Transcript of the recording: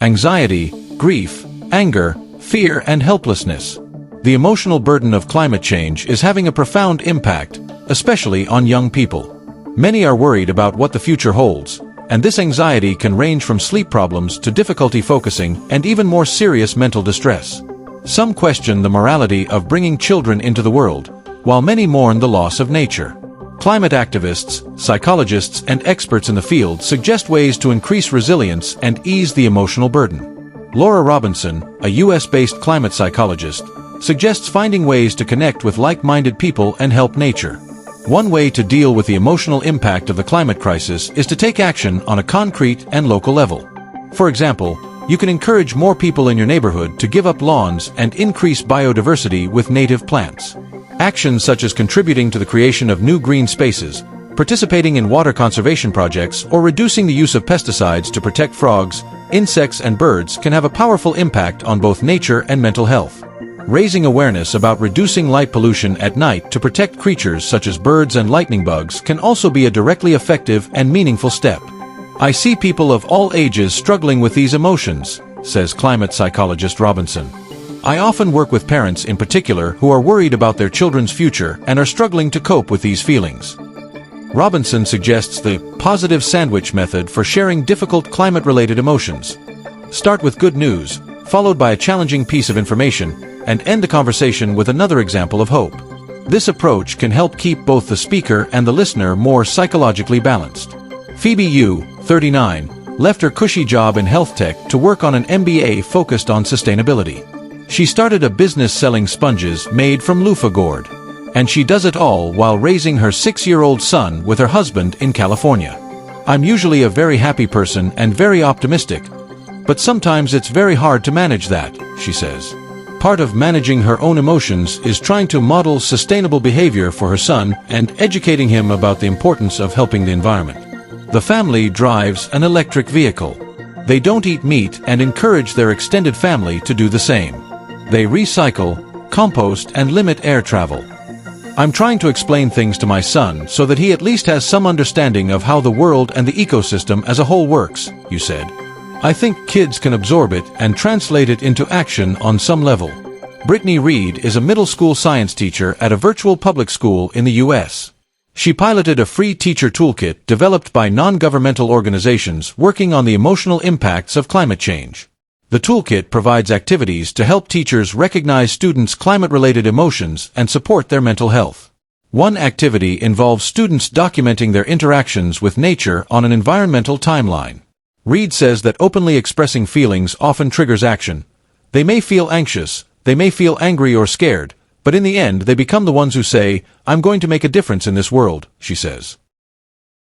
anxiety, grief, anger, fear, and helplessness. The emotional burden of climate change is having a profound impact, especially on young people. Many are worried about what the future holds, and this anxiety can range from sleep problems to difficulty focusing and even more serious mental distress. Some question the morality of bringing children into the world, while many mourn the loss of nature. Climate activists, psychologists, and experts in the field suggest ways to increase resilience and ease the emotional burden. Laura Robinson, a US-based climate psychologist, suggests finding ways to connect with like-minded people and help nature. One way to deal with the emotional impact of the climate crisis is to take action on a concrete and local level. For example, you can encourage more people in your neighborhood to give up lawns and increase biodiversity with native plants. Actions such as contributing to the creation of new green spaces, participating in water conservation projects, or reducing the use of pesticides to protect frogs, insects, and birds can have a powerful impact on both nature and mental health. Raising awareness about reducing light pollution at night to protect creatures such as birds and lightning bugs can also be a directly effective and meaningful step. I see people of all ages struggling with these emotions, says climate psychologist Robinson. I often work with parents in particular who are worried about their children's future and are struggling to cope with these feelings. Robinson suggests the positive sandwich method for sharing difficult climate-related emotions. Start with good news, followed by a challenging piece of information, and end the conversation with another example of hope. This approach can help keep both the speaker and the listener more psychologically balanced. Phoebe Yu, 39, left her cushy job in health tech to work on an MBA focused on sustainability. She started a business selling sponges made from loofah gourd. And she does it all while raising her 6-year-old son with her husband in California. I'm usually a very happy person and very optimistic, but sometimes it's very hard to manage that, she says. Part of managing her own emotions is trying to model sustainable behavior for her son and educating him about the importance of helping the environment. The family drives an electric vehicle. They don't eat meat and encourage their extended family to do the same. They recycle, compost, and limit air travel. I'm trying to explain things to my son so that he at least has some understanding of how the world and the ecosystem as a whole works, you said. I think kids can absorb it and translate it into action on some level. Brittany Reed is a middle school science teacher at a virtual public school in the US. She piloted a free teacher toolkit developed by non-governmental organizations working on the emotional impacts of climate change. The toolkit provides activities to help teachers recognize students' climate-related emotions and support their mental health. One activity involves students documenting their interactions with nature on an environmental timeline. Reed says that openly expressing feelings often triggers action. They may feel anxious, they may feel angry or scared, but in the end they become the ones who say, "I'm going to make a difference in this world," she says.